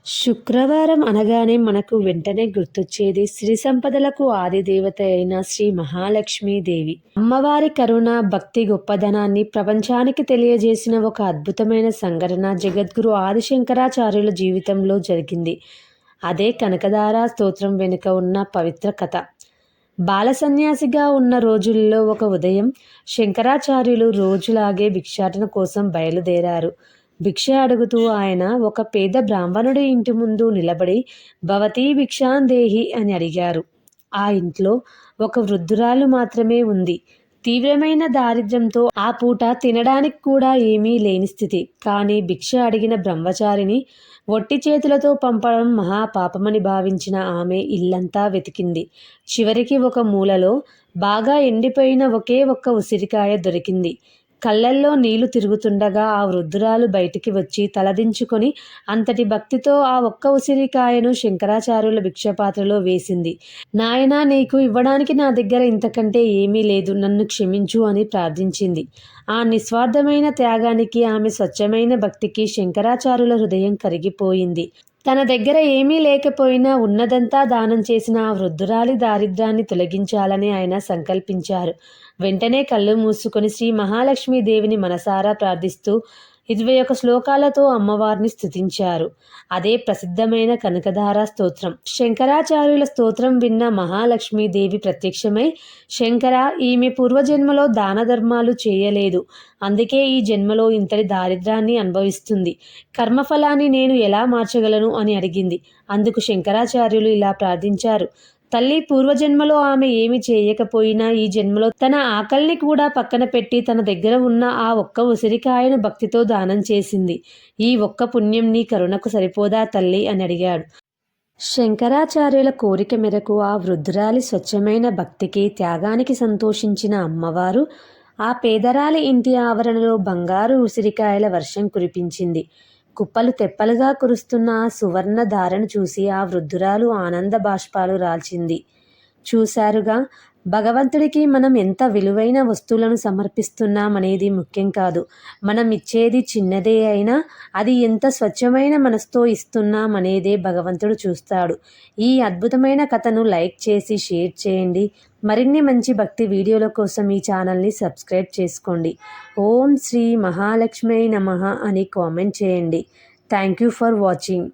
శుక్రవారం అనగానే మనకు వెంటనే గుర్తొచ్చేది సిరి సంపదలకు ఆది దేవత అయిన శ్రీ మహాలక్ష్మీదేవి. అమ్మవారి కరుణ, భక్తి గొప్పదనాన్ని ప్రపంచానికి తెలియజేసిన ఒక అద్భుతమైన సంఘటన జగద్గురు ఆదిశంకరాచార్యుల జీవితంలో జరిగింది. అదే కనకధార స్తోత్రం వెనుక ఉన్న పవిత్ర కథ. బాల సన్యాసిగా ఉన్న రోజుల్లో ఒక ఉదయం శంకరాచార్యులు రోజులాగే భిక్షాటన కోసం బయలుదేరారు. భిక్ష అడుగుతూ ఆయన ఒక పేద బ్రాహ్మణుడి ఇంటి ముందు నిలబడి భవతీ భిక్షాందేహి అని అడిగారు. ఆ ఇంట్లో ఒక వృద్ధురాలు మాత్రమే ఉంది. తీవ్రమైన దారిద్ర్యంతో ఆ పూట తినడానికి కూడా ఏమీ లేని స్థితి. కానీ భిక్ష అడిగిన బ్రహ్మచారిని ఒట్టి చేతులతో పంపడం మహాపాపమని భావించిన ఆమె ఇల్లంతా వెతికింది. చివరికి ఒక మూలలో బాగా ఎండిపోయిన ఒకే ఒక్క ఉసిరికాయ దొరికింది. కళ్ళల్లో నీళ్లు తిరుగుతుండగా ఆ వృద్ధురాలు బయటికి వచ్చి తలదించుకొని అంతటి భక్తితో ఆ ఒక్క ఉసిరికాయను శంకరాచార్యుల భిక్షపాత్రలో వేసింది. నాయనా, నీకు ఇవ్వడానికి నా దగ్గర ఇంతకంటే ఏమీ లేదు, నన్ను క్షమించు అని ప్రార్థించింది. ఆ నిస్వార్థమైన త్యాగానికి, ఆమె స్వచ్ఛమైన భక్తికి శంకరాచార్యుల హృదయం కరిగిపోయింది. తన దగ్గర ఏమీ లేకపోయినా ఉన్నదంతా దానం చేసిన ఆ వృద్ధురాలి దారిద్ర్యాన్ని తొలగించాలని ఆయన సంకల్పించారు. వెంటనే కళ్ళు మూసుకొని శ్రీ మహాలక్ష్మీదేవిని మనసారా ప్రార్థిస్తూ 21 శ్లోకాలతో అమ్మవారిని స్తుతించారు. అదే ప్రసిద్ధమైన కనకధార స్తోత్రం. శంకరాచార్యుల స్తోత్రం విన్న మహాలక్ష్మీదేవి ప్రత్యక్షమై, శంకర, ఈమె పూర్వజన్మలో దాన ధర్మాలు చేయలేదు, అందుకే ఈ జన్మలో ఇంతటి దారిద్రాన్ని అనుభవిస్తుంది. కర్మఫలాన్ని నేను ఎలా మార్చగలను అని అడిగింది. అందుకు శంకరాచార్యులు ఇలా ప్రార్థించారు: తల్లి, పూర్వజన్మలో ఆమె ఏమి చేయకపోయినా ఈ జన్మలో తన ఆకలిని కూడా పక్కన పెట్టి తన దగ్గర ఉన్న ఆ ఒక్క ఉసిరికాయను భక్తితో దానం చేసింది. ఈ ఒక్క పుణ్యం నీ కరుణకు సరిపోదా తల్లి అని అడిగాడు. శంకరాచార్యుల కోరిక మేరకు ఆ వృద్ధురాలి స్వచ్ఛమైన భక్తికి, త్యాగానికి సంతోషించిన అమ్మవారు ఆ పేదరాలి ఇంటి ఆవరణలో బంగారు ఉసిరికాయల వర్షం కురిపించింది. కుప్పలు తెప్పలుగా కురుస్తున్న ఆ సువర్ణ ధారను చూసి ఆ వృద్ధురాలు ఆనంద బాష్పాలు రాల్చింది. చూశారుగా, భగవంతుడికి మనం ఎంత విలువైన వస్తువులను సమర్పిస్తున్నామనేది ముఖ్యం కాదు. మనం ఇచ్చేది చిన్నదే అయినా అది ఎంత స్వచ్ఛమైన మనసుతో ఇస్తున్నామనేదే భగవంతుడు చూస్తాడు. ఈ అద్భుతమైన కథను లైక్ చేసి షేర్ చేయండి. మరిన్ని మంచి భక్తి వీడియోల కోసం ఈ ఛానల్ని సబ్స్క్రైబ్ చేసుకోండి. ఓం శ్రీ మహాలక్ష్మీ నమః అని కామెంట్ చేయండి. Thank you for watching.